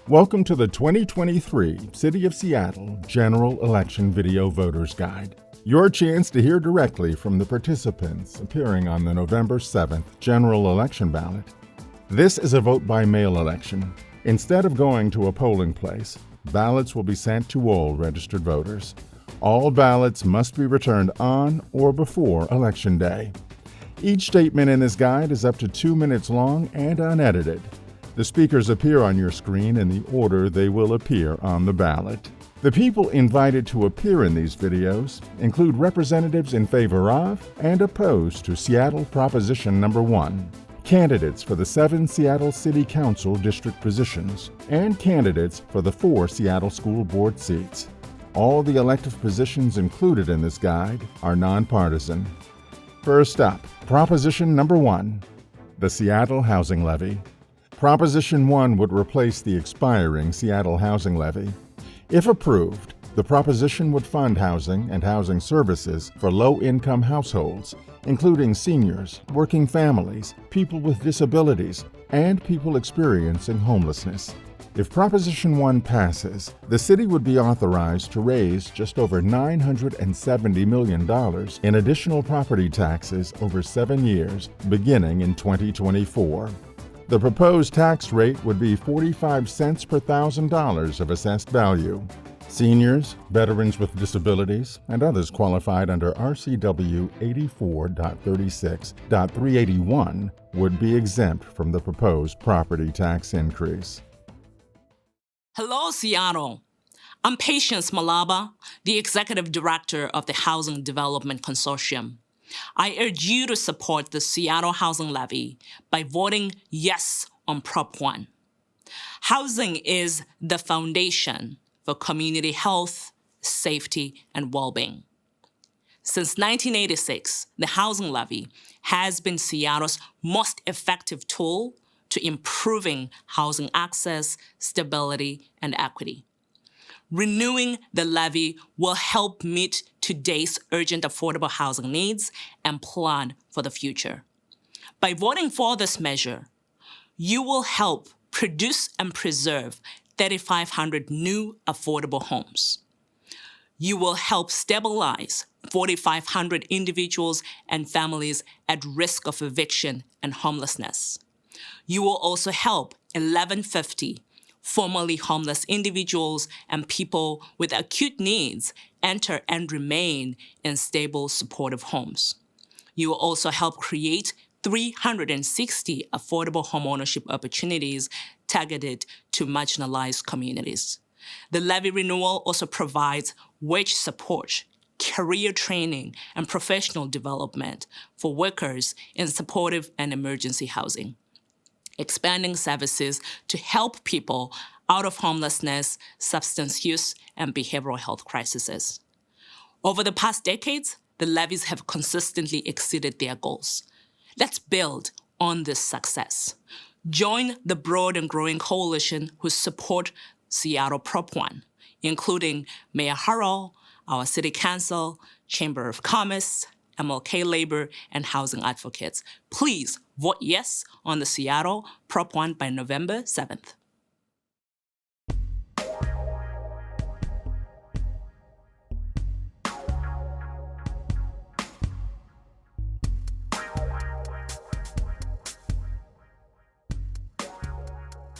Welcome to the 2023 City of Seattle General Election Video Voters Guide. Your chance to hear directly from the participants appearing on the November 7th general election ballot. This is a vote-by-mail election. Instead of going to a polling place, ballots will be sent to all registered voters. All ballots must be returned on or before Election Day. Each statement in this guide is up to 2 minutes long and unedited. The speakers appear on your screen in the order they will appear on the ballot. The people invited to appear in these videos include representatives in favor of and opposed to Seattle Proposition Number 1, candidates for the 7 Seattle City Council district positions, and candidates for the 4 Seattle School Board seats. All the elective positions included in this guide are nonpartisan. First up, Proposition Number 1, the Seattle Housing Levy. Proposition 1 would replace the expiring Seattle Housing Levy. If approved, the proposition would fund housing and housing services for low-income households, including seniors, working families, people with disabilities, and people experiencing homelessness. If Proposition 1 passes, the city would be authorized to raise just over $970 million in additional property taxes over 7 years, beginning in 2024. The proposed tax rate would be 45 cents per $1,000 of assessed value. Seniors, veterans with disabilities, and others qualified under RCW 84.36.381 would be exempt from the proposed property tax increase. Hello, Seattle. I'm Patience Malaba, the Executive Director of the Housing Development Consortium. I urge you to support the Seattle Housing Levy by voting yes on Prop 1. Housing is the foundation for community health, safety, and well-being. Since 1986, the Housing Levy has been Seattle's most effective tool to improving housing access, stability, and equity. Renewing the levy will help meet today's urgent affordable housing needs and plan for the future. By voting for this measure, you will help produce and preserve 3,500 new affordable homes. You will help stabilize 4,500 individuals and families at risk of eviction and homelessness. You will also help 1,150 formerly homeless individuals and people with acute needs enter and remain in stable, supportive homes. You will also help create 360 affordable homeownership opportunities targeted to marginalized communities. The levy renewal also provides wage support, career training, and professional development for workers in supportive and emergency housing, expanding services to help people out of homelessness, substance use, and behavioral health crises. Over the past decades, the levies have consistently exceeded their goals. Let's build on this success. Join the broad and growing coalition who support Seattle Prop 1, including Mayor Harrell, our City Council, Chamber of Commerce, MLK Labor, and housing advocates. Please vote yes on the Seattle Prop 1 by November 7th.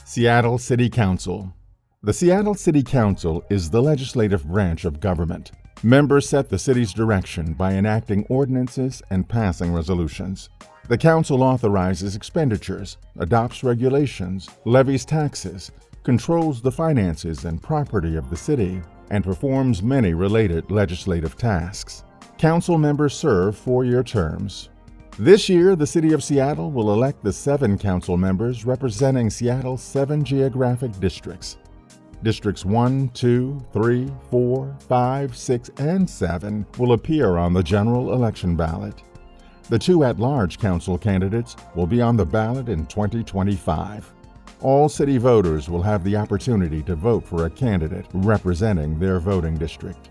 Seattle City Council. The Seattle City Council is the legislative branch of government. Members set the city's direction by enacting ordinances and passing resolutions. The council authorizes expenditures, adopts regulations, levies taxes, controls the finances and property of the city, and performs many related legislative tasks. Council members serve 4-year terms. This year, the City of Seattle will elect the 7 council members representing Seattle's 7 geographic districts. Districts 1, 2, 3, 4, 5, 6, and 7 will appear on the general election ballot. The 2 at-large council candidates will be on the ballot in 2025. All city voters will have the opportunity to vote for a candidate representing their voting district.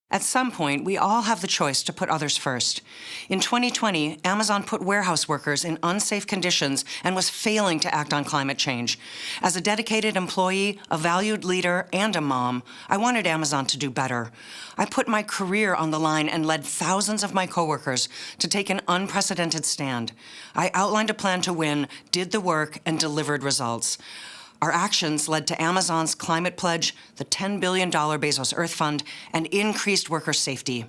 At some point, we all have the choice to put others first. In 2020, Amazon put warehouse workers in unsafe conditions and was failing to act on climate change. As a dedicated employee, a valued leader, and a mom, I wanted Amazon to do better. I put my career on the line and led thousands of my coworkers to take an unprecedented stand. I outlined a plan to win, did the work, and delivered results. Our actions led to Amazon's climate pledge, the $10 billion Bezos Earth Fund, and increased worker safety.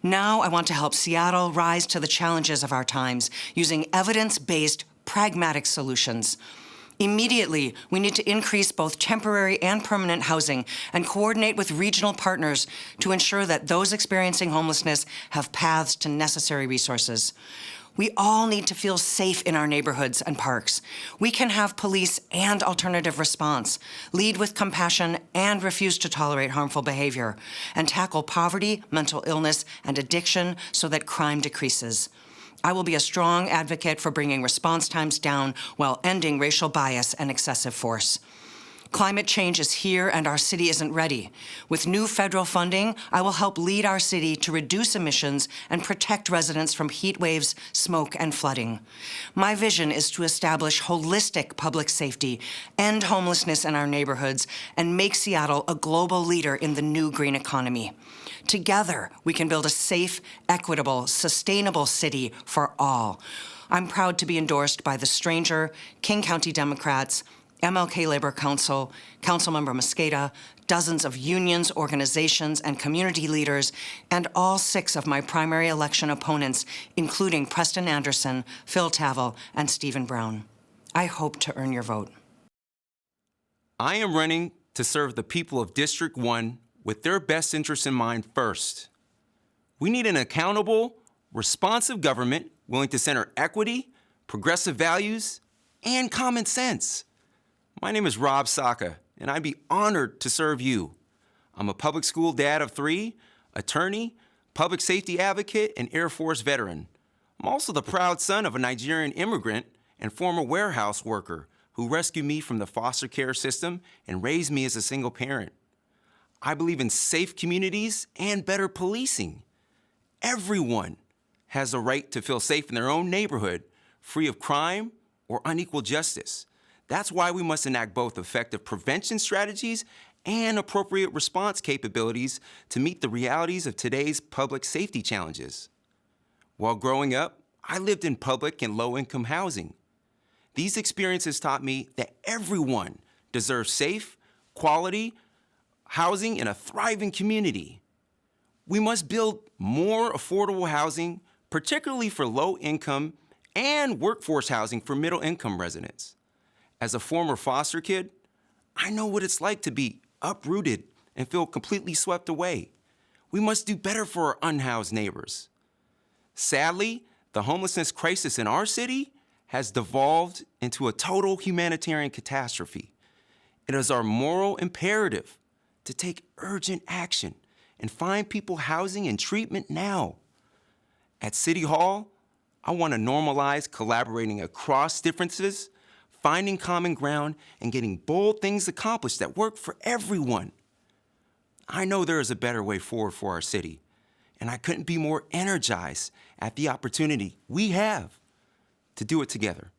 Now I want to help Seattle rise to the challenges of our times using evidence-based, pragmatic solutions. Immediately, we need to increase both temporary and permanent housing and coordinate with regional partners to ensure that those experiencing homelessness have paths to necessary resources. We all need to feel safe in our neighborhoods and parks. We can have police and alternative response, lead with compassion and refuse to tolerate harmful behavior, and tackle poverty, mental illness, and addiction so that crime decreases. I will be a strong advocate for bringing response times down while ending racial bias and excessive force. Climate change is here and our city isn't ready. With new federal funding, I will help lead our city to reduce emissions and protect residents from heat waves, smoke, and flooding. My vision is to establish holistic public safety, end homelessness in our neighborhoods, and make Seattle a global leader in the new green economy. Together, we can build a safe, equitable, sustainable city for all. I'm proud to be endorsed by the Stranger, King County Democrats, MLK Labor Council, Councilmember Mosqueda, dozens of unions, organizations, and community leaders, and all 6 of my primary election opponents, including Preston Anderson, Phil Tavel, and Stephen Brown. I hope to earn your vote. I am running to serve the people of District 1 with their best interests in mind first. We need an accountable, responsive government willing to center equity, progressive values, and common sense. My name is Rob Saka, and I'd be honored to serve you. I'm a public school dad of 3, attorney, public safety advocate, and Air Force veteran. I'm also the proud son of a Nigerian immigrant and former warehouse worker who rescued me from the foster care system and raised me as a single parent. I believe in safe communities and better policing. Everyone has the right to feel safe in their own neighborhood, free of crime or unequal justice. That's why we must enact both effective prevention strategies and appropriate response capabilities to meet the realities of today's public safety challenges. While growing up, I lived in public and low-income housing. These experiences taught me that everyone deserves safe, quality housing in a thriving community. We must build more affordable housing, particularly for low-income and workforce housing for middle-income residents. As a former foster kid, I know what it's like to be uprooted and feel completely swept away. We must do better for our unhoused neighbors. Sadly, the homelessness crisis in our city has devolved into a total humanitarian catastrophe. It is our moral imperative to take urgent action and find people housing and treatment now. At City Hall, I want to normalize collaborating across differences, finding common ground, and getting bold things accomplished that work for everyone. I know there is a better way forward for our city, and I couldn't be more energized at the opportunity we have to do it together.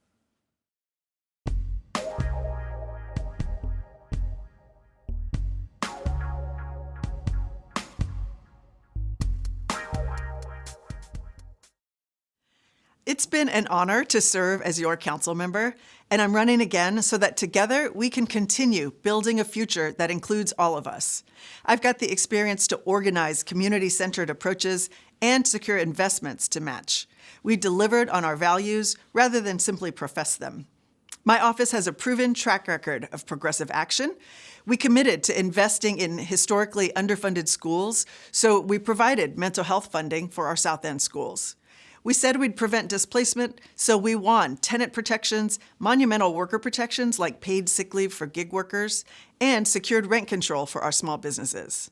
It's been an honor to serve as your council member, and I'm running again so that together we can continue building a future that includes all of us. I've got the experience to organize community-centered approaches and secure investments to match. We delivered on our values rather than simply profess them. My office has a proven track record of progressive action. We committed to investing in historically underfunded schools, so we provided mental health funding for our South End schools. We said we'd prevent displacement, so we won tenant protections, monumental worker protections like paid sick leave for gig workers, and secured rent control for our small businesses.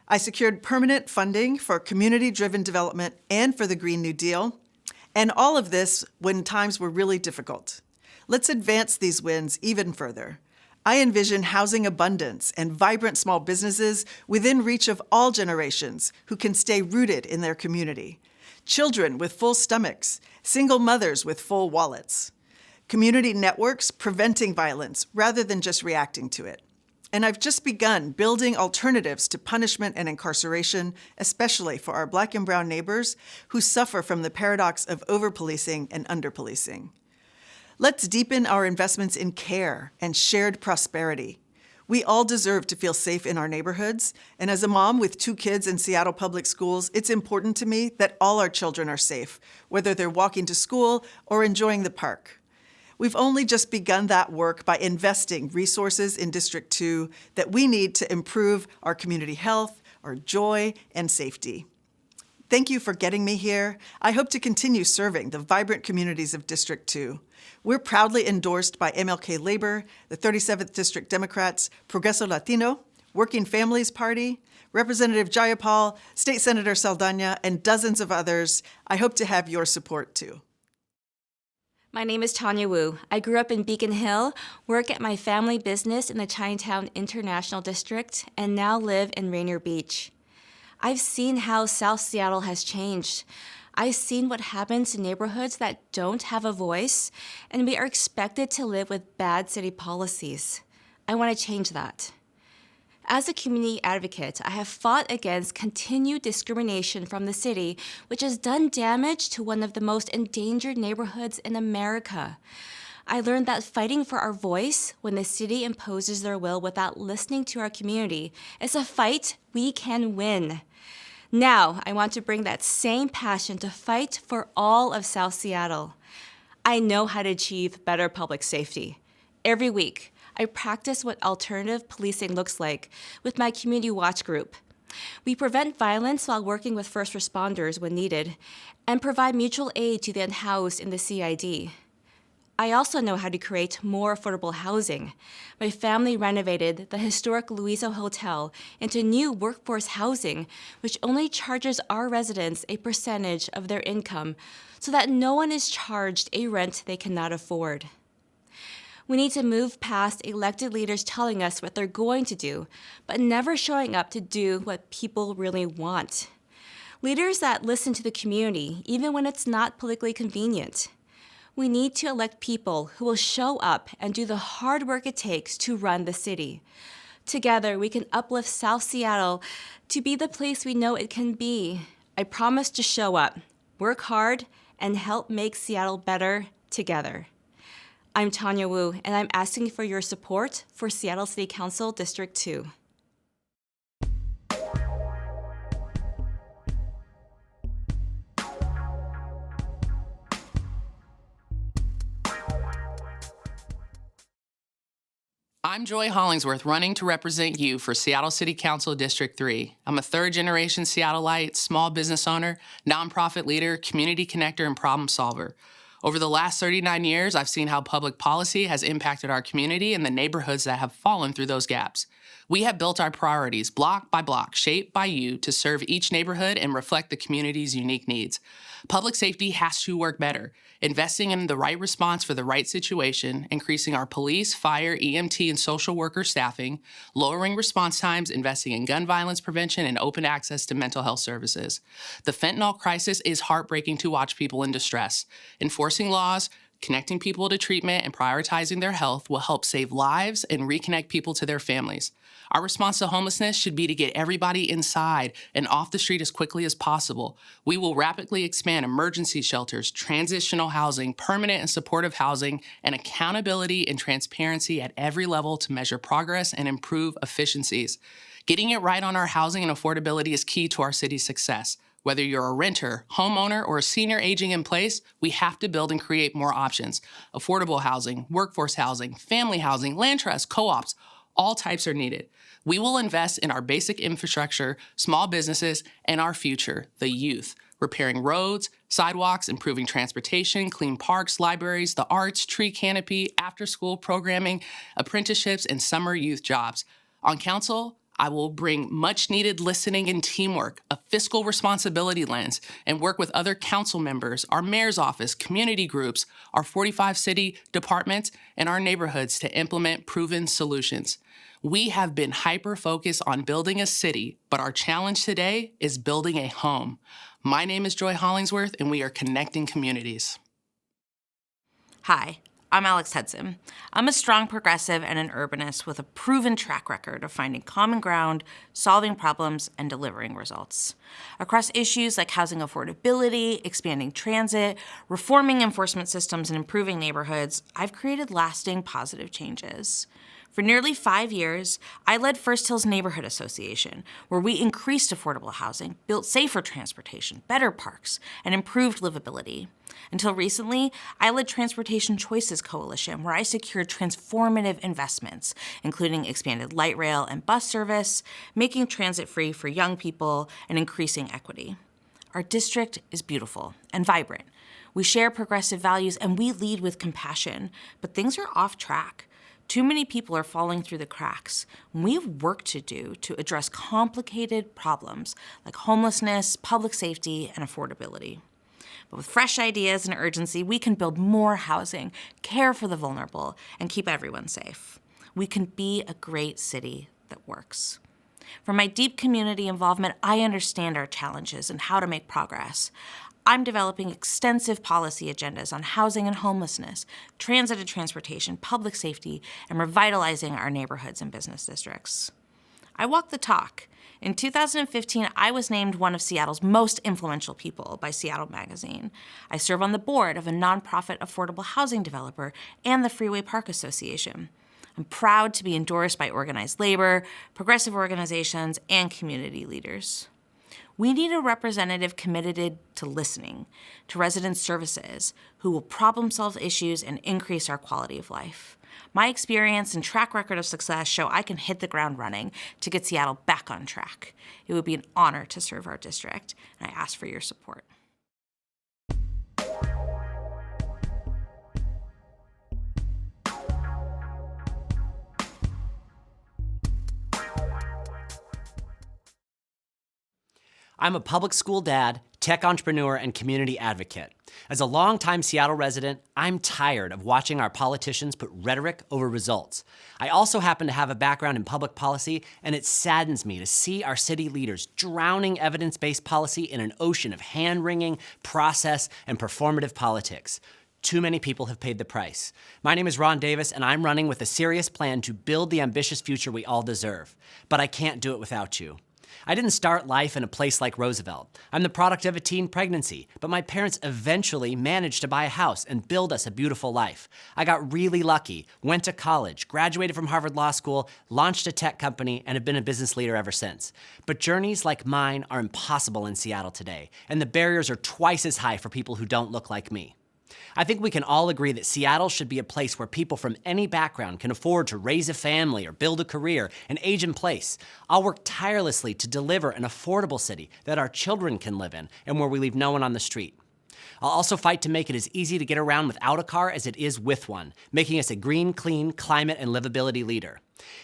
I secured permanent funding for community-driven development and for the Green New Deal, and all of this when times were really difficult. Let's advance these wins even further. I envision housing abundance and vibrant small businesses within reach of all generations who can stay rooted in their community. Children with full stomachs, single mothers with full wallets. Community networks preventing violence rather than just reacting to it. And I've just begun building alternatives to punishment and incarceration, especially for our Black and brown neighbors who suffer from the paradox of over-policing and under-policing. Let's deepen our investments in care and shared prosperity. We all deserve to feel safe in our neighborhoods, and as a mom with 2 kids in Seattle Public Schools, it's important to me that all our children are safe, whether they're walking to school or enjoying the park. We've only just begun that work by investing resources in District 2 that we need to improve our community health, our joy, and safety. Thank you for getting me here. I hope to continue serving the vibrant communities of District 2. We're proudly endorsed by MLK Labor, the 37th District Democrats, Progreso Latino, Working Families Party, Representative Jayapal, State Senator Saldana, and dozens of others. I hope to have your support too. My name is Tanya Wu. I grew up in Beacon Hill, work at my family business in the Chinatown International District, and now live in Rainier Beach. I've seen how South Seattle has changed. I've seen what happens in neighborhoods that don't have a voice, and we are expected to live with bad city policies. I want to change that. As a community advocate, I have fought against continued discrimination from the city, which has done damage to one of the most endangered neighborhoods in America. I learned that fighting for our voice when the city imposes their will without listening to our community is a fight we can win. Now, I want to bring that same passion to fight for all of South Seattle. I know how to achieve better public safety. Every week, I practice what alternative policing looks like with my community watch group. We prevent violence while working with first responders when needed and provide mutual aid to the unhoused in the CID. I also know how to create more affordable housing. My family renovated the historic Louisa Hotel into new workforce housing, which only charges our residents a percentage of their income so that no one is charged a rent they cannot afford. We need to move past elected leaders telling us what they're going to do, but never showing up to do what people really want. Leaders that listen to the community, even when it's not politically convenient. We need to elect people who will show up and do the hard work it takes to run the city. Together, we can uplift South Seattle to be the place we know it can be. I promise to show up, work hard, and help make Seattle better together. I'm Tanya Wu, and I'm asking for your support for Seattle City Council District 2. I'm Joy Hollingsworth, running to represent you for Seattle City Council District 3. I'm a third-generation Seattleite, small business owner, nonprofit leader, community connector, and problem solver. Over the last 39 years, I've seen how public policy has impacted our community and the neighborhoods that have fallen through those gaps. We have built our priorities block by block, shaped by you, to serve each neighborhood and reflect the community's unique needs. Public safety has to work better, investing in the right response for the right situation, increasing our police, fire, EMT, and social worker staffing, lowering response times, investing in gun violence prevention, and open access to mental health services. The fentanyl crisis is heartbreaking to watch people in distress. Enforcing laws, connecting people to treatment, and prioritizing their health will help save lives and reconnect people to their families. Our response to homelessness should be to get everybody inside and off the street as quickly as possible. We will rapidly expand emergency shelters, transitional housing, permanent and supportive housing, and accountability and transparency at every level to measure progress and improve efficiencies. Getting it right on our housing and affordability is key to our city's success. Whether you're a renter, homeowner, or a senior aging in place, we have to build and create more options. Affordable housing, workforce housing, family housing, land trust, co-ops, all types are needed. We will invest in our basic infrastructure, small businesses, and our future, the youth, repairing roads, sidewalks, improving transportation, clean parks, libraries, the arts, tree canopy, after-school programming, apprenticeships, and summer youth jobs. On council, I will bring much-needed listening and teamwork, a fiscal responsibility lens, and work with other council members, our mayor's office, community groups, our 45 city departments, and our neighborhoods to implement proven solutions. We have been hyper-focused on building a city, but our challenge today is building a home. My name is Joy Hollingsworth, and we are connecting communities. Hi, I'm Alex Hudson. I'm a strong progressive and an urbanist with a proven track record of finding common ground, solving problems, and delivering results. Across issues like housing affordability, expanding transit, reforming enforcement systems, and improving neighborhoods, I've created lasting positive changes. For nearly 5 years, I led First Hills Neighborhood Association, where we increased affordable housing, built safer transportation, better parks, and improved livability. Until recently, I led Transportation Choices Coalition, where I secured transformative investments, including expanded light rail and bus service, making transit free for young people, and increasing equity. Our district is beautiful and vibrant. We share progressive values and we lead with compassion, but things are off track. Too many people are falling through the cracks. We have work to do to address complicated problems like homelessness, public safety, and affordability. But with fresh ideas and urgency, we can build more housing, care for the vulnerable, and keep everyone safe. We can be a great city that works. From my deep community involvement, I understand our challenges and how to make progress. I'm developing extensive policy agendas on housing and homelessness, transit and transportation, public safety, and revitalizing our neighborhoods and business districts. I walk the talk. In 2015, I was named one of Seattle's most influential people by Seattle Magazine. I serve on the board of a nonprofit affordable housing developer and the Freeway Park Association. I'm proud to be endorsed by organized labor, progressive organizations, and community leaders. We need a representative committed to listening, to resident services, who will problem solve issues and increase our quality of life. My experience and track record of success show I can hit the ground running to get Seattle back on track. It would be an honor to serve our district, and I ask for your support. I'm a public school dad, tech entrepreneur, and community advocate. As a longtime Seattle resident, I'm tired of watching our politicians put rhetoric over results. I also happen to have a background in public policy, and it saddens me to see our city leaders drowning evidence-based policy in an ocean of hand-wringing, process, and performative politics. Too many people have paid the price. My name is Ron Davis, and I'm running with a serious plan to build the ambitious future we all deserve. But I can't do it without you. I didn't start life in a place like Roosevelt. I'm the product of a teen pregnancy, but my parents eventually managed to buy a house and build us a beautiful life. I got really lucky, went to college, graduated from Harvard Law School, launched a tech company, and have been a business leader ever since. But journeys like mine are impossible in Seattle today, and the barriers are twice as high for people who don't look like me. I think we can all agree that Seattle should be a place where people from any background can afford to raise a family or build a career and age in place. I'll work tirelessly to deliver an affordable city that our children can live in and where we leave no one on the street. I'll also fight to make it as easy to get around without a car as it is with one, making us a green, clean, climate, and livability leader.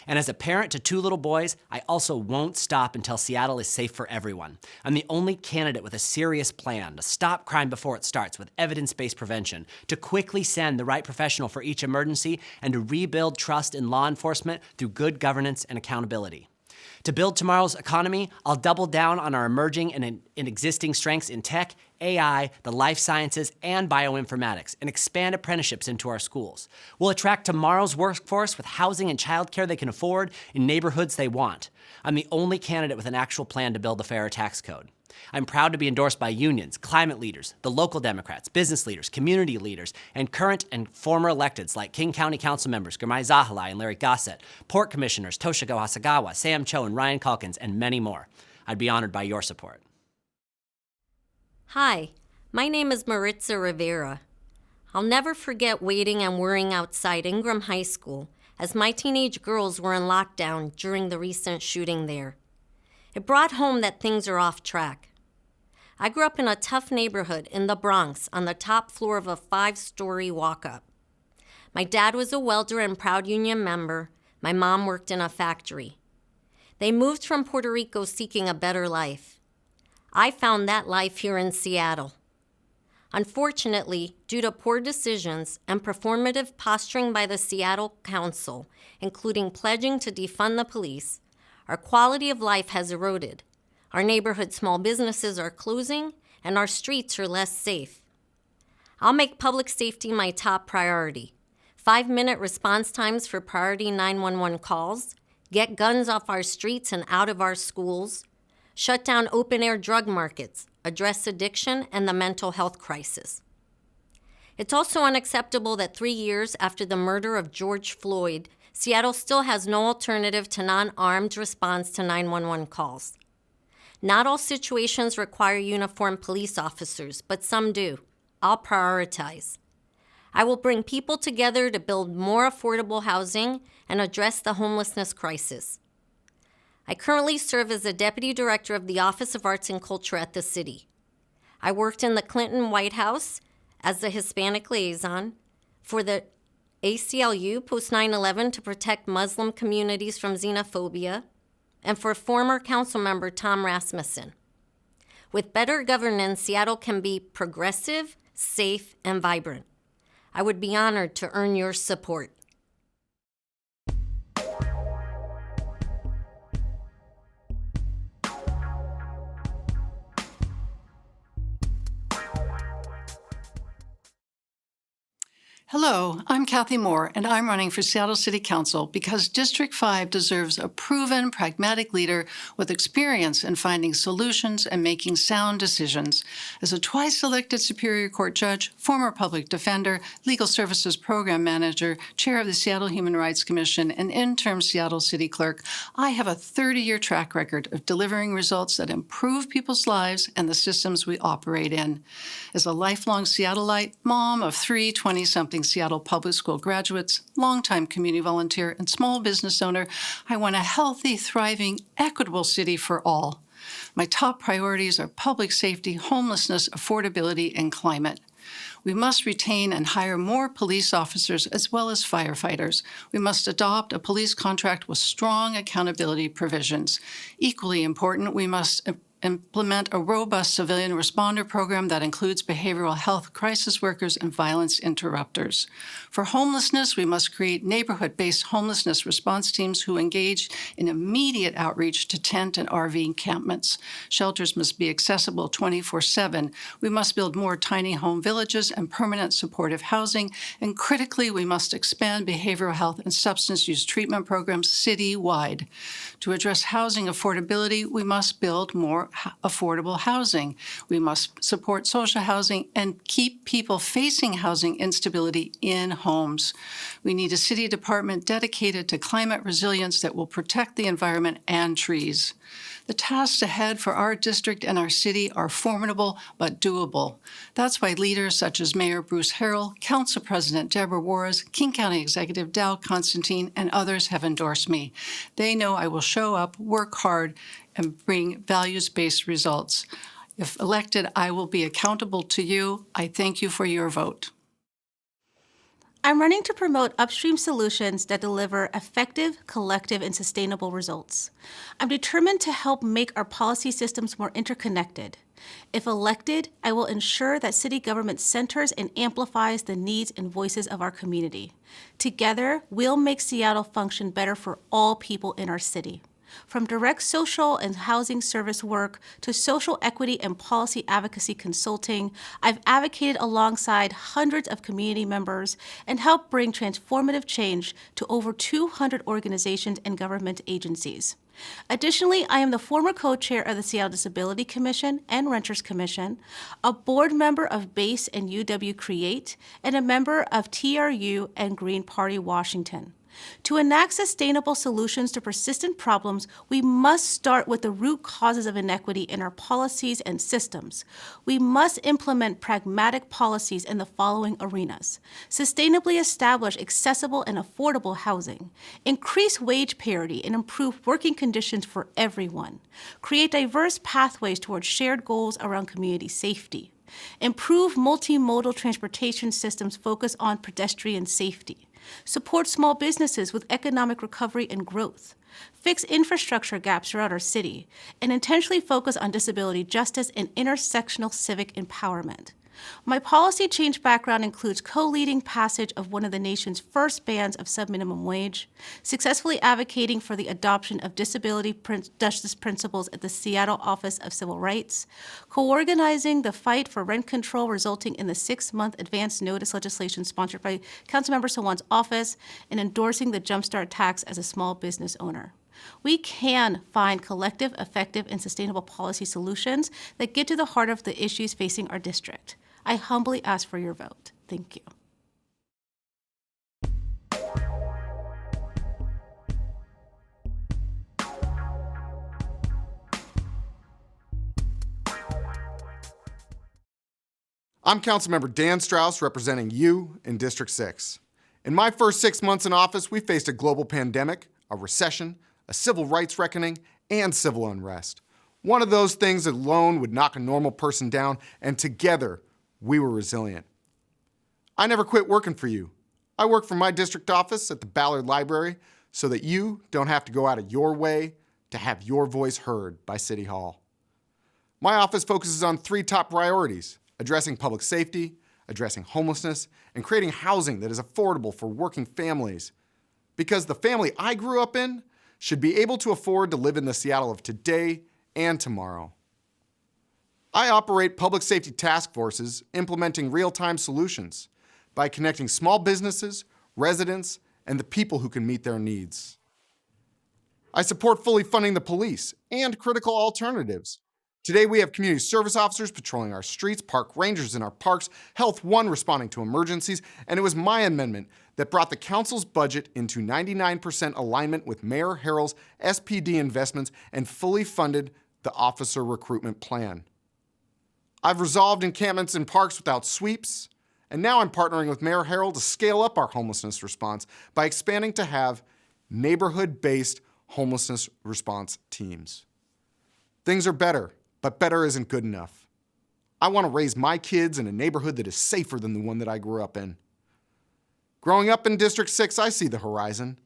And as a parent to 2 little boys, I also won't stop until Seattle is safe for everyone. I'm the only candidate with a serious plan to stop crime before it starts with evidence-based prevention, to quickly send the right professional for each emergency, and to rebuild trust in law enforcement through good governance and accountability. To build tomorrow's economy, I'll double down on our emerging and existing strengths in tech, AI, the life sciences, and bioinformatics, and expand apprenticeships into our schools. We'll attract tomorrow's workforce with housing and childcare they can afford in neighborhoods they want. I'm the only candidate with an actual plan to build a fairer tax code. I'm proud to be endorsed by unions, climate leaders, the local Democrats, business leaders, community leaders, and current and former electeds like King County Council members Gurmai Zahalai and Larry Gossett, Port Commissioners Toshiko Hasagawa, Sam Cho, and Ryan Calkins, and many more. I'd be honored by your support. Hi, my name is Maritza Rivera. I'll never forget waiting and worrying outside Ingram High School as my teenage girls were in lockdown during the recent shooting there. It brought home that things are off track. I grew up in a tough neighborhood in the Bronx on the top floor of a 5-story walk-up. My dad was a welder and proud union member. My mom worked in a factory. They moved from Puerto Rico seeking a better life. I found that life here in Seattle. Unfortunately, due to poor decisions and performative posturing by the Seattle Council, including pledging to defund the police, our quality of life has eroded. Our neighborhood small businesses are closing, and our streets are less safe. I'll make public safety my top priority. 5-minute response times for priority 911 calls, get guns off our streets and out of our schools, shut down open-air drug markets, address addiction and the mental health crisis. It's also unacceptable that 3 years after the murder of George Floyd, Seattle still has no alternative to non-armed response to 911 calls. Not all situations require uniformed police officers, but some do. I'll prioritize. I will bring people together to build more affordable housing and address the homelessness crisis. I currently serve as the Deputy Director of the Office of Arts and Culture at the city. I worked in the Clinton White House as the Hispanic liaison for the ACLU post 9/11 to protect Muslim communities from xenophobia, and for former council member Tom Rasmussen. With better governance, Seattle can be progressive, safe, and vibrant. I would be honored to earn your support. Hello, I'm Kathy Moore, and I'm running for Seattle City Council because District 5 deserves a proven, pragmatic leader with experience in finding solutions and making sound decisions. As a twice-elected Superior Court judge, former public defender, legal services program manager, chair of the Seattle Human Rights Commission, and interim Seattle City Clerk, I have a 30-year track record of delivering results that improve people's lives and the systems we operate in. As a lifelong Seattleite, mom of 3 20-something Seattle Public School graduates, longtime community volunteer, and small business owner, I want a healthy, thriving, equitable city for all. My top priorities are public safety, homelessness, affordability, and climate. We must retain and hire more police officers as well as firefighters. We must adopt a police contract with strong accountability provisions. Equally important, we must implement a robust civilian responder program that includes behavioral health crisis workers and violence interrupters. For homelessness, we must create neighborhood-based homelessness response teams who engage in immediate outreach to tent and RV encampments. Shelters must be accessible 24/7. We must build more tiny home villages and permanent supportive housing. And critically, we must expand behavioral health and substance use treatment programs citywide. To address housing affordability, we must build more affordable housing. We must support social housing and keep people facing housing instability in homes. We need a city department dedicated to climate resilience that will protect the environment and trees. The tasks ahead for our district and our city are formidable but doable. That's why leaders such as Mayor Bruce Harrell, Council President Deborah Juarez, King County Executive Dal Constantine, and others have endorsed me. They know I will show up, work hard, and bring values-based results. If elected, I will be accountable to you. I thank you for your vote. I'm running to promote upstream solutions that deliver effective, collective, and sustainable results. I'm determined to help make our policy systems more interconnected. If elected, I will ensure that city government centers and amplifies the needs and voices of our community. Together, we'll make Seattle function better for all people in our city. From direct social and housing service work to social equity and policy advocacy consulting, I've advocated alongside hundreds of community members and helped bring transformative change to over 200 organizations and government agencies. Additionally, I am the former co-chair of the Seattle Disability Commission and Renters Commission, a board member of BASE and UW Create, and a member of TRU and Green Party Washington. To enact sustainable solutions to persistent problems, we must start with the root causes of inequity in our policies and systems. We must implement pragmatic policies in the following arenas: sustainably establish accessible and affordable housing, increase wage parity and improve working conditions for everyone, create diverse pathways towards shared goals around community safety, improve multimodal transportation systems focused on pedestrian safety, support small businesses with economic recovery and growth, fix infrastructure gaps throughout our city, and intentionally focus on disability justice and intersectional civic empowerment. My policy change background includes co-leading passage of one of the nation's first bans of subminimum wage, successfully advocating for the adoption of disability justice principles at the Seattle Office of Civil Rights, co-organizing the fight for rent control resulting in the 6-month advance notice legislation sponsored by Councilmember Sawan's office, and endorsing the Jumpstart tax as a small business owner. We can find collective, effective, and sustainable policy solutions that get to the heart of the issues facing our district. I humbly ask for your vote. Thank you. I'm Councilmember Dan Strauss, representing you in District 6. In my first 6 months in office, we faced a global pandemic, a recession, a civil rights reckoning, and civil unrest. One of those things alone would knock a normal person down, and together, we were resilient. I never quit working for you. I work from my district office at the Ballot Library so that you don't have to go out of your way to have your voice heard by City Hall. My office focuses on 3 top priorities: addressing public safety, addressing homelessness, and creating housing that is affordable for working families. Because the family I grew up in should be able to afford to live in the Seattle of today and tomorrow. I operate public safety task forces implementing real-time solutions by connecting small businesses, residents, and the people who can meet their needs. I support fully funding the police and critical alternatives. Today we have community service officers patrolling our streets, park rangers in our parks, Health One responding to emergencies, and it was my amendment that brought the council's budget into 99% alignment with Mayor Harrell's SPD investments and fully funded the officer recruitment plan. I've resolved encampments in parks without sweeps, and now I'm partnering with Mayor Harrell to scale up our homelessness response by expanding to have neighborhood-based homelessness response teams. Things are better, but better isn't good enough. I want to raise my kids in a neighborhood that is safer than the one that I grew up in. Growing up in District 6, I see the horizon.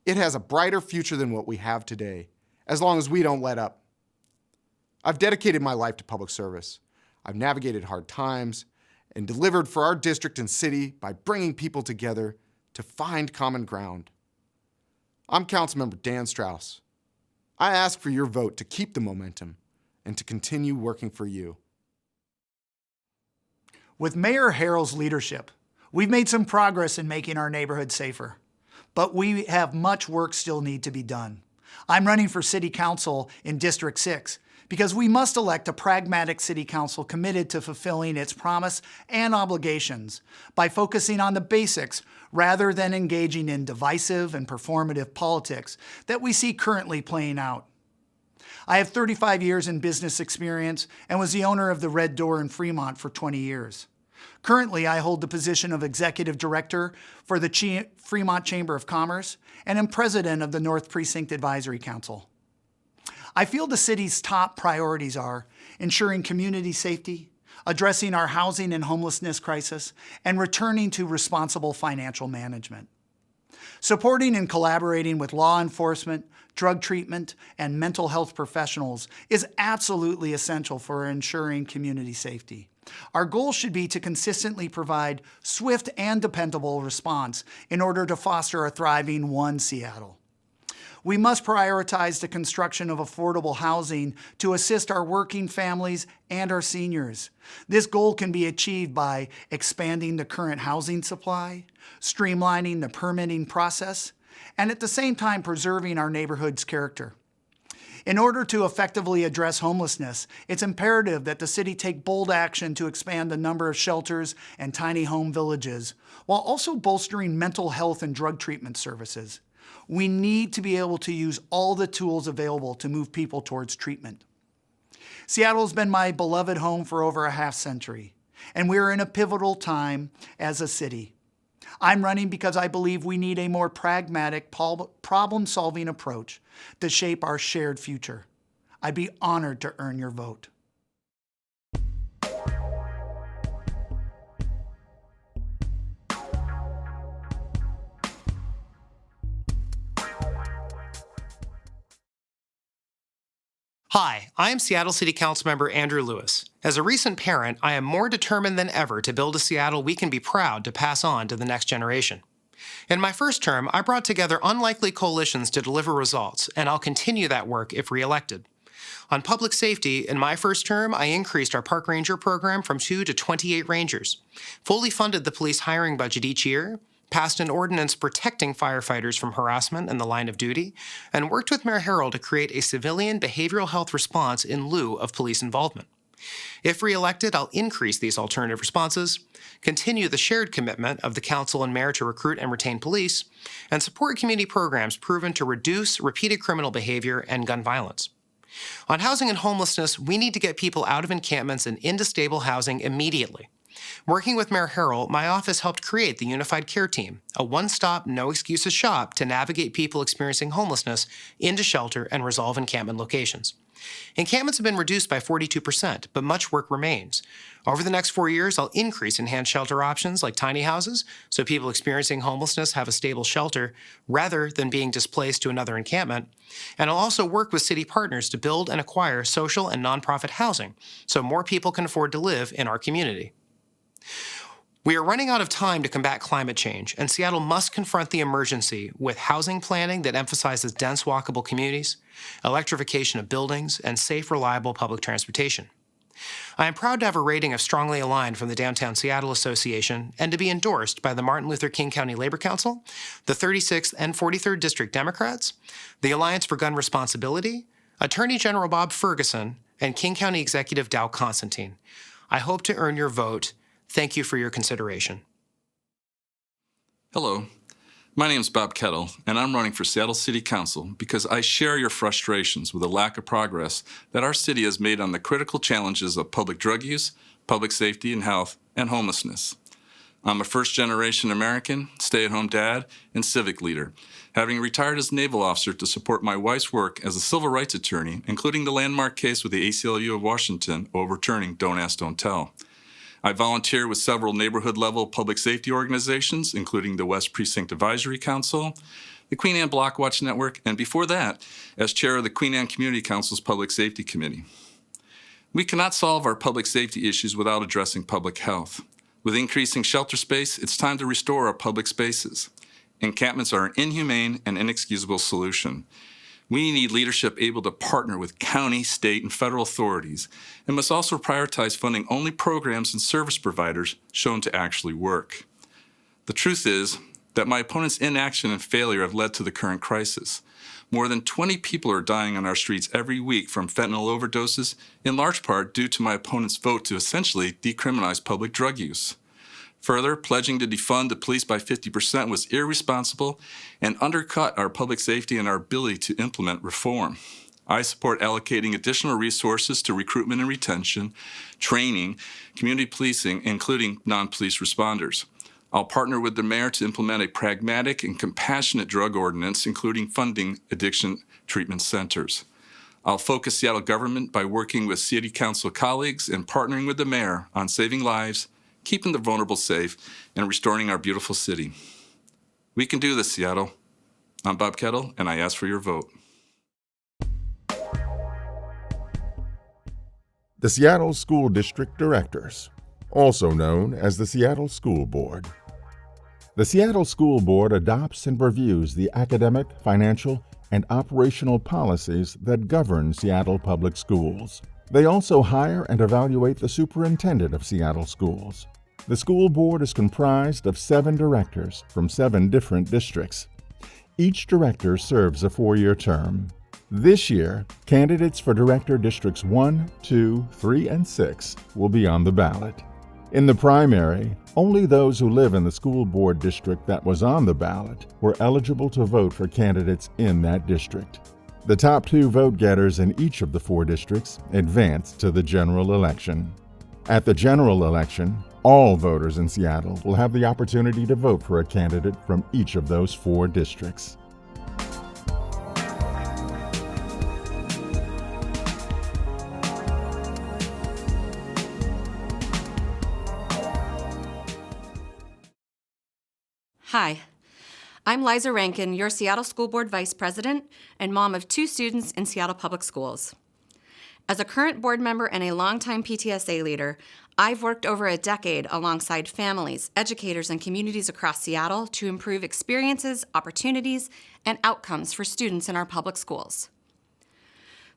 It has a brighter future than what we have today, as long as we don't let up. I've dedicated my life to public service. I've navigated hard times and delivered for our district and city by bringing people together to find common ground. I'm Councilmember Dan Strauss. I ask for your vote to keep the momentum and to continue working for you. With Mayor Harrell's leadership, we've made some progress in making our neighborhood safer, but we have much work still need to be done. I'm running for City Council in District 6 because we must elect a pragmatic City Council committed to fulfilling its promise and obligations by focusing on the basics rather than engaging in divisive and performative politics that we see currently playing out. I have 35 years in business experience and was the owner of the Red Door in Fremont for 20 years. Currently, I hold the position of Executive Director for the Fremont Chamber of Commerce and am President of the North Precinct Advisory Council. I feel the city's top priorities are ensuring community safety, addressing our housing and homelessness crisis, and returning to responsible financial management. Supporting and collaborating with law enforcement, drug treatment, and mental health professionals is absolutely essential for ensuring community safety. Our goal should be to consistently provide swift and dependable response in order to foster a thriving One Seattle. We must prioritize the construction of affordable housing to assist our working families and our seniors. This goal can be achieved by expanding the current housing supply, streamlining the permitting process, and at the same time preserving our neighborhood's character. In order to effectively address homelessness, it's imperative that the city take bold action to expand the number of shelters and tiny home villages, while also bolstering mental health and drug treatment services. We need to be able to use all the tools available to move people towards treatment. Seattle has been my beloved home for over a half century, and we are in a pivotal time as a city. I'm running because I believe we need a more pragmatic, problem-solving approach to shape our shared future. I'd be honored to earn your vote. Hi, I am Seattle City Councilmember Andrew Lewis. As a recent parent, I am more determined than ever to build a Seattle we can be proud to pass on to the next generation. In my first term, I brought together unlikely coalitions to deliver results, and I'll continue that work if reelected. On public safety, in my first term, I increased our park ranger program from 2 to 28 rangers, fully funded the police hiring budget each year, passed an ordinance protecting firefighters from harassment in the line of duty, and worked with Mayor Harrell to create a civilian behavioral health response in lieu of police involvement. If reelected, I'll increase these alternative responses, continue the shared commitment of the council and mayor to recruit and retain police, and support community programs proven to reduce repeated criminal behavior and gun violence. On housing and homelessness, we need to get people out of encampments and into stable housing immediately. Working with Mayor Harrell, my office helped create the Unified Care Team, a one-stop, no-excuses shop to navigate people experiencing homelessness into shelter and resolve encampment locations. Encampments have been reduced by 42%, but much work remains. Over the next 4 years, I'll increase enhanced shelter options like tiny houses, so people experiencing homelessness have a stable shelter rather than being displaced to another encampment. And I'll also work with city partners to build and acquire social and nonprofit housing, so more people can afford to live in our community. We are running out of time to combat climate change, and Seattle must confront the emergency with housing planning that emphasizes dense walkable communities, electrification of buildings, and safe, reliable public transportation. I am proud to have a rating of strongly aligned from the Downtown Seattle Association and to be endorsed by the Martin Luther King County Labor Council, the 36th and 43rd District Democrats, the Alliance for Gun Responsibility, Attorney General Bob Ferguson, and King County Executive Dow Constantine. I hope to earn your vote. Thank you for your consideration. Hello, my name is Bob Kettle, and I'm running for Seattle City Council because I share your frustrations with the lack of progress that our city has made on the critical challenges of public drug use, public safety and health, and homelessness. I'm a first-generation American, stay-at-home dad, and civic leader, having retired as a naval officer to support my wife's work as a civil rights attorney, including the landmark case with the ACLU of Washington overturning Don't Ask, Don't Tell. I volunteer with several neighborhood-level public safety organizations, including the West Precinct Advisory Council, the Queen Anne Block Watch Network, and before that, as chair of the Queen Anne Community Council's Public Safety Committee. We cannot solve our public safety issues without addressing public health. With increasing shelter space, it's time to restore our public spaces. Encampments are an inhumane and inexcusable solution. We need leadership able to partner with county, state, and federal authorities, and must also prioritize funding only programs and service providers shown to actually work. The truth is that my opponent's inaction and failure have led to the current crisis. More than 20 people are dying on our streets every week from fentanyl overdoses, in large part due to my opponent's vote to essentially decriminalize public drug use. Further, pledging to defund the police by 50% was irresponsible and undercut our public safety and our ability to implement reform. I support allocating additional resources to recruitment and retention, training, community policing, including non-police responders. I'll partner with the mayor to implement a pragmatic and compassionate drug ordinance, including funding addiction treatment centers. I'll focus Seattle government by working with city council colleagues and partnering with the mayor on saving lives, keeping the vulnerable safe, and restoring our beautiful city. We can do this, Seattle. I'm Bob Kettle, and I ask for your vote. The Seattle School District Directors, also known as the Seattle School Board. The Seattle School Board adopts and reviews the academic, financial, and operational policies that govern Seattle Public Schools. They also hire and evaluate the superintendent of Seattle schools. The school board is comprised of 7 directors from 7 different districts. Each director serves a 4-year term. This year, candidates for Director Districts 1, 2, 3, and 6 will be on the ballot. In the primary, only those who live in the school board district that was on the ballot were eligible to vote for candidates in that district. The top 2 vote getters in each of the 4 districts advance to the general election. At the general election, all voters in Seattle will have the opportunity to vote for a candidate from each of those 4 districts. Hi, I'm Liza Rankin, your Seattle School Board Vice President and mom of 2 students in Seattle Public Schools. As a current board member and a longtime PTSA leader, I've worked over a decade alongside families, educators, and communities across Seattle to improve experiences, opportunities, and outcomes for students in our public schools.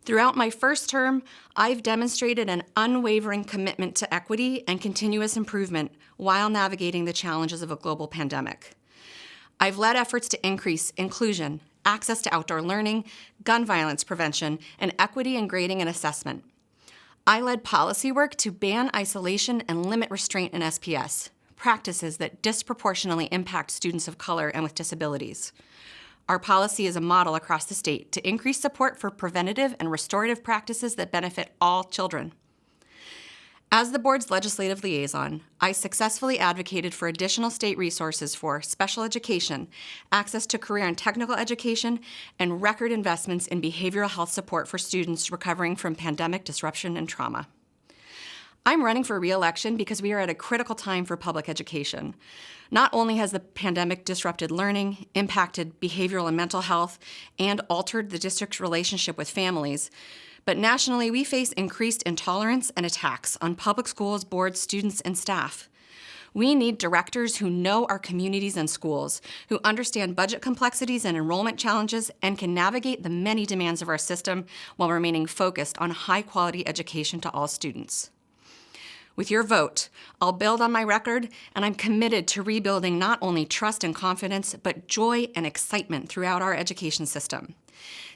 Throughout my first term, I've demonstrated an unwavering commitment to equity and continuous improvement while navigating the challenges of a global pandemic. I've led efforts to increase inclusion, access to outdoor learning, gun violence prevention, and equity in grading and assessment. I led policy work to ban isolation and limit restraint in SPS, practices that disproportionately impact students of color and with disabilities. Our policy is a model across the state to increase support for preventative and restorative practices that benefit all children. As the board's legislative liaison, I successfully advocated for additional state resources for special education, access to career and technical education, and record investments in behavioral health support for students recovering from pandemic disruption and trauma. I'm running for re-election because we are at a critical time for public education. Not only has the pandemic disrupted learning, impacted behavioral and mental health, and altered the district's relationship with families, but nationally we face increased intolerance and attacks on public schools, boards, students, and staff. We need directors who know our communities and schools, who understand budget complexities and enrollment challenges, and can navigate the many demands of our system while remaining focused on high-quality education to all students. With your vote, I'll build on my record, and I'm committed to rebuilding not only trust and confidence, but joy and excitement throughout our education system.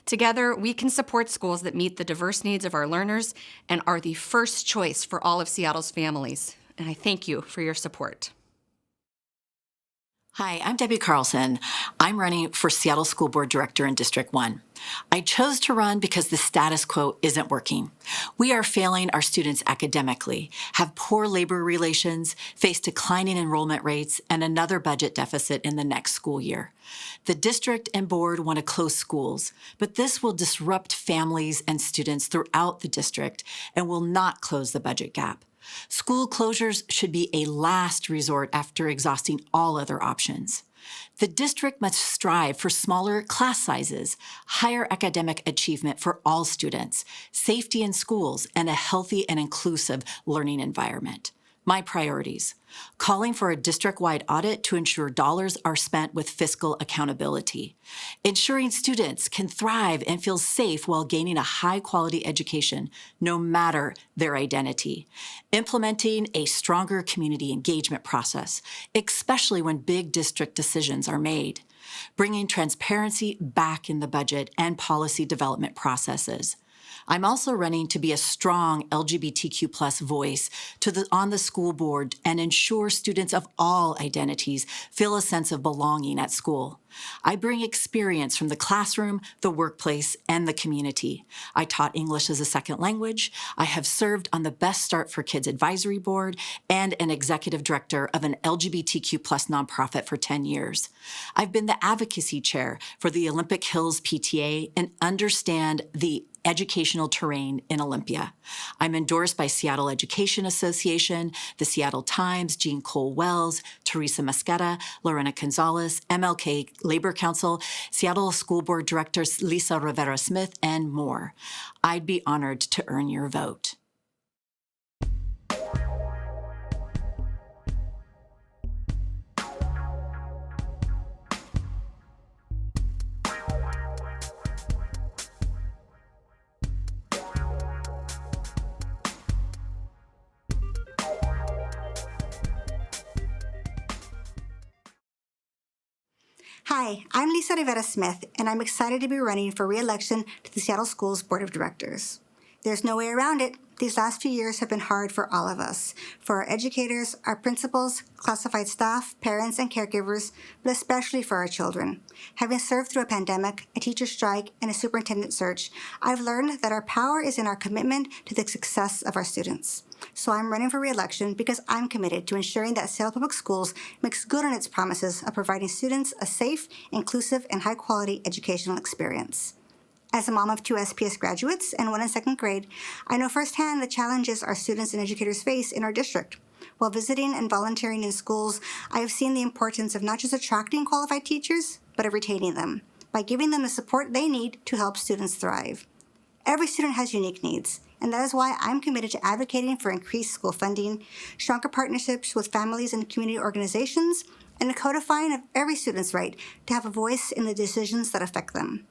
Together, we can support schools that meet the diverse needs of our learners and are the first choice for all of Seattle's families. And I thank you for your support. Hi, I'm Debbie Carlson. I'm running for Seattle School Board Director in District 1. I chose to run because the status quo isn't working. We are failing our students academically, have poor labor relations, face declining enrollment rates, and another budget deficit in the next school year. The district and board want to close schools, but this will disrupt families and students throughout the district and will not close the budget gap. School closures should be a last resort after exhausting all other options. The district must strive for smaller class sizes, higher academic achievement for all students, safety in schools, and a healthy and inclusive learning environment. My priorities: calling for a district-wide audit to ensure dollars are spent with fiscal accountability, ensuring students can thrive and feel safe while gaining a high-quality education, no matter their identity, implementing a stronger community engagement process, especially when big district decisions are made, bringing transparency back in the budget and policy development processes. I'm also running to be a strong LGBTQ+ voice on the school board and ensure students of all identities feel a sense of belonging at school. I bring experience from the classroom, the workplace, and the community. I taught English as a second language. I have served on the Best Start for Kids Advisory Board and an executive director of an LGBTQ+ nonprofit for 10 years. I've been the advocacy chair for the Olympic Hills PTA and understand the educational terrain in Olympia. I'm endorsed by Seattle Education Association, the Seattle Times, Jean Cole Wells, Teresa Mosqueda, Lorena Gonzalez, MLK Labor Council, Seattle School Board Director Lisa Rivera-Smith, and more. I'd be honored to earn your vote. Hi, I'm Lisa Rivera-Smith, and I'm excited to be running for re-election to the Seattle Schools Board of Directors. There's no way around it. These last few years have been hard for all of us, for our educators, our principals, classified staff, parents, and caregivers, but especially for our children. Having served through a pandemic, a teacher strike, and a superintendent search, I've learned that our power is in our commitment to the success of our students. So I'm running for re-election because I'm committed to ensuring that Seattle Public Schools makes good on its promises of providing students a safe, inclusive, and high-quality educational experience. As a mom of 2 SPS graduates and 1 in 2nd grade, I know firsthand the challenges our students and educators face in our district. While visiting and volunteering in schools, I have seen the importance of not just attracting qualified teachers, but of retaining them, by giving them the support they need to help students thrive. Every student has unique needs, And that is why I'm committed to advocating for increased school funding, stronger partnerships with families and community organizations, and a codifying of every student's right to have a voice in the decisions that affect them.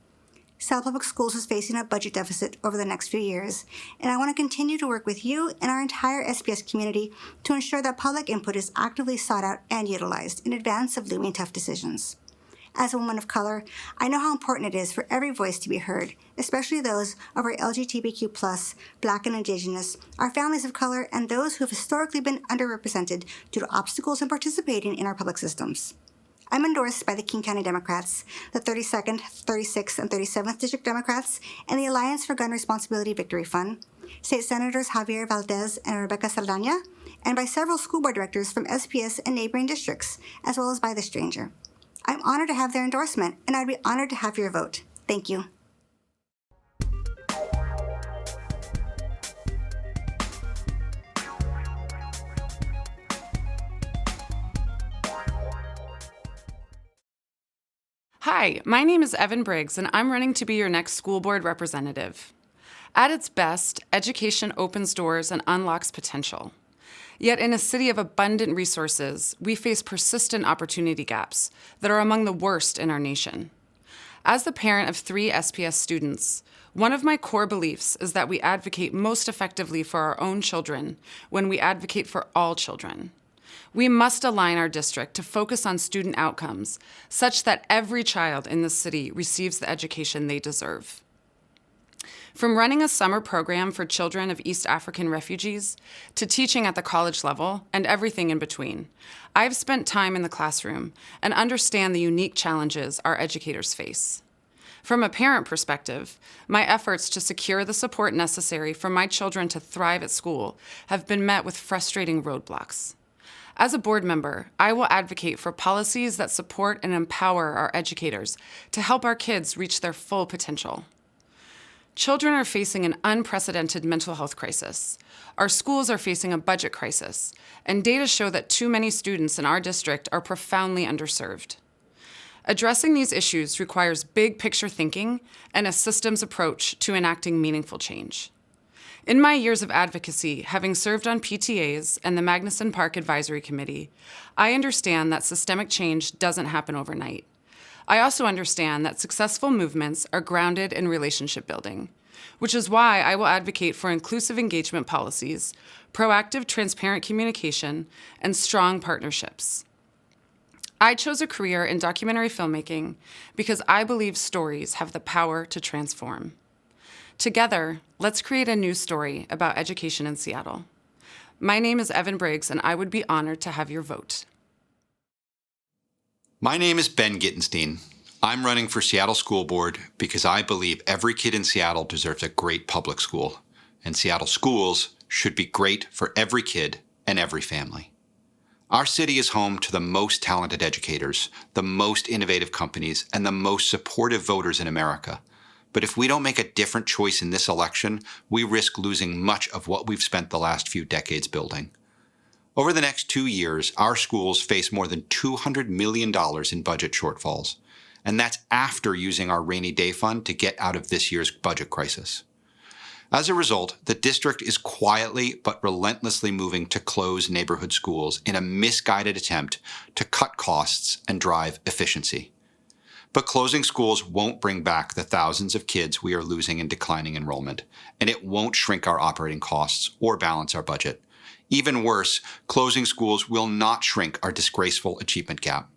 Seattle Public Schools is facing a budget deficit over the next few years, and I want to continue to work with you and our entire SPS community to ensure that public input is actively sought out and utilized in advance of looming tough decisions. As a woman of color, I know how important it is for every voice to be heard, especially those of our LGBTQ+, Black and Indigenous, our families of color, and those who have historically been underrepresented due to obstacles in participating in our public systems. I'm endorsed by the King County Democrats, the 32nd, 36th, and 37th District Democrats, and the Alliance for Gun Responsibility Victory Fund, State Senators Javier Valdez and Rebecca Saldana, and by several school board directors from SPS and neighboring districts, as well as by the Stranger. I'm honored to have their endorsement, and I'd be honored to have your vote. Thank you. Hi, my name is Evan Briggs, and I'm running to be your next school board representative. At its best, education opens doors and unlocks potential. Yet in a city of abundant resources, we face persistent opportunity gaps that are among the worst in our nation. As the parent of 3 SPS students, one of my core beliefs is that we advocate most effectively for our own children when we advocate for all children. We must align our district to focus on student outcomes such that every child in this city receives the education they deserve. From running a summer program for children of East African refugees to teaching at the college level and everything in between, I've spent time in the classroom and understand the unique challenges our educators face. From a parent perspective, my efforts to secure the support necessary for my children to thrive at school have been met with frustrating roadblocks. As a board member, I will advocate for policies that support and empower our educators to help our kids reach their full potential. Children are facing an unprecedented mental health crisis. Our schools are facing a budget crisis, and data show that too many students in our district are profoundly underserved. Addressing these issues requires big picture thinking and a systems approach to enacting meaningful change. In my years of advocacy, having served on PTAs and the Magnuson Park Advisory Committee, I understand that systemic change doesn't happen overnight. I also understand that successful movements are grounded in relationship building, which is why I will advocate for inclusive engagement policies, proactive, transparent communication, and strong partnerships. I chose a career in documentary filmmaking because I believe stories have the power to transform. Together, let's create a new story about education in Seattle. My name is Evan Briggs, and I would be honored to have your vote. My name is Ben Gittenstein. I'm running for Seattle School Board because I believe every kid in Seattle deserves a great public school, and Seattle schools should be great for every kid and every family. Our city is home to the most talented educators, the most innovative companies, and the most supportive voters in America. But if we don't make a different choice in this election, we risk losing much of what we've spent the last few decades building. Over the next 2 years, our schools face more than $200 million in budget shortfalls, and that's after using our rainy day fund to get out of this year's budget crisis. As a result, the district is quietly but relentlessly moving to close neighborhood schools in a misguided attempt to cut costs and drive efficiency. But closing schools won't bring back the thousands of kids we are losing in declining enrollment, and it won't shrink our operating costs or balance our budget. Even worse, closing schools will not shrink our disgraceful achievement gap.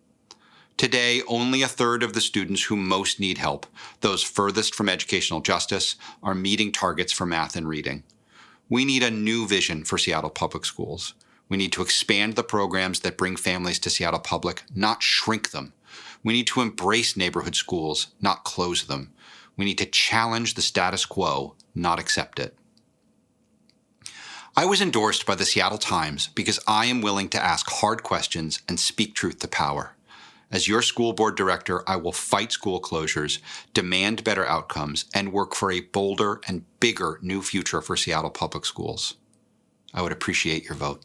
Today, only a third of the students who most need help, those furthest from educational justice, are meeting targets for math and reading. We need a new vision for Seattle Public Schools. We need to expand the programs that bring families to Seattle Public, not shrink them. We need to embrace neighborhood schools, not close them. We need to challenge the status quo, not accept it. I was endorsed by the Seattle Times because I am willing to ask hard questions and speak truth to power. As your school board director, I will fight school closures, demand better outcomes, and work for a bolder and bigger new future for Seattle Public Schools. I would appreciate your vote.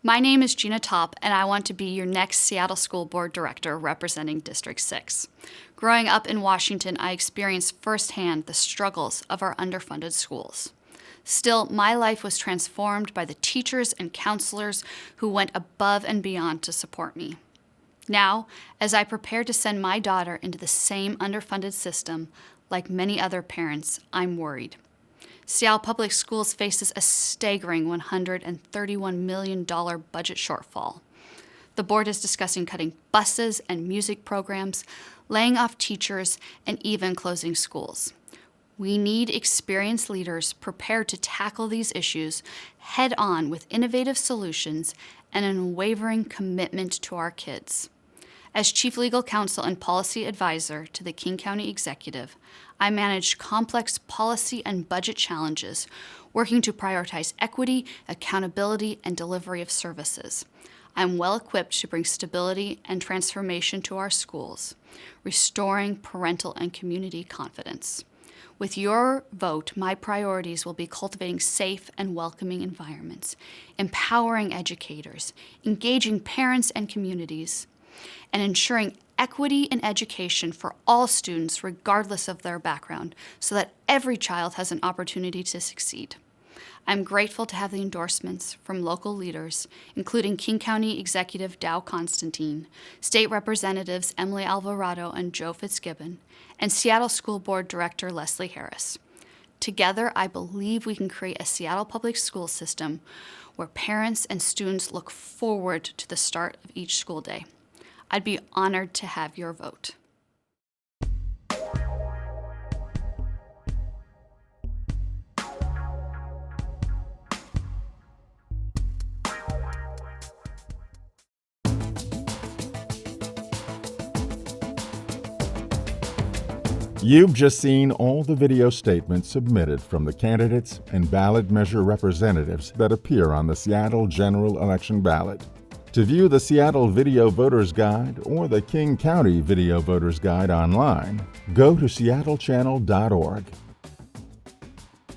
My name is Gina Topp, and I want to be your next Seattle School Board Director representing District 6. Growing up in Washington, I experienced firsthand the struggles of our underfunded schools. Still, my life was transformed by the teachers and counselors who went above and beyond to support me. Now, as I prepare to send my daughter into the same underfunded system, like many other parents, I'm worried. Seattle Public Schools faces a staggering $131 million budget shortfall. The board is discussing cutting buses and music programs, laying off teachers, and even closing schools. We need experienced leaders prepared to tackle these issues head-on with innovative solutions and an unwavering commitment to our kids. As Chief Legal Counsel and Policy Advisor to the King County Executive, I manage complex policy and budget challenges, working to prioritize equity, accountability, and delivery of services. I'm well equipped to bring stability and transformation to our schools, restoring parental and community confidence. With your vote, my priorities will be cultivating safe and welcoming environments, empowering educators, engaging parents and communities, and ensuring equity in education for all students regardless of their background so that every child has an opportunity to succeed. I'm grateful to have the endorsements from local leaders, including King County Executive Dow Constantine, State Representatives Emily Alvarado and Joe Fitzgibbon, and Seattle School Board Director Leslie Harris. Together, I believe we can create a Seattle public school system where parents and students look forward to the start of each school day. I'd be honored to have your vote. You've just seen all the video statements submitted from the candidates and ballot measure representatives that appear on the Seattle general election ballot. To view the Seattle Video Voters Guide or the King County Video Voters Guide online, go to seattle.gov.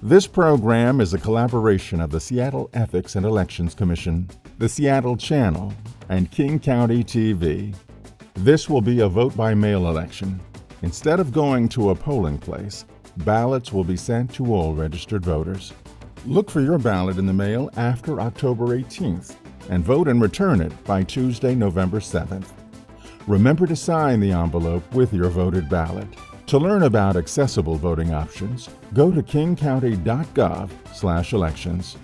This program is a collaboration of the Seattle Ethics and Elections Commission, the Seattle Channel, and King County TV. This will be a vote-by-mail election. Instead of going to a polling place, ballots will be sent to all registered voters. Look for your ballot in the mail after October 18th and vote and return it by Tuesday, November 7th. Remember to sign the envelope with your voted ballot. To learn about accessible voting options, go to kingcounty.gov/elections.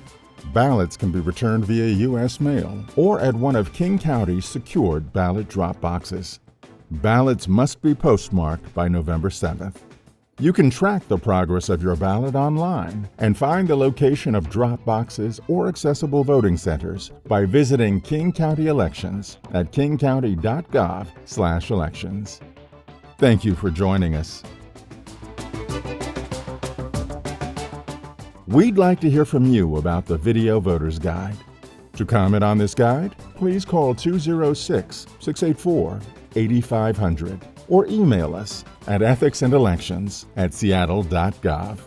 Ballots can be returned via U.S. mail or at one of King County's secured ballot drop boxes. Ballots must be postmarked by November 7th. You can track the progress of your ballot online and find the location of drop boxes or accessible voting centers by visiting King County Elections at kingcounty.gov/elections. Thank you for joining us. We'd like to hear from you about the Video Voters Guide. To comment on this guide, please call 206-684-8500 or email us at ethicsанdelections@seattle.gov.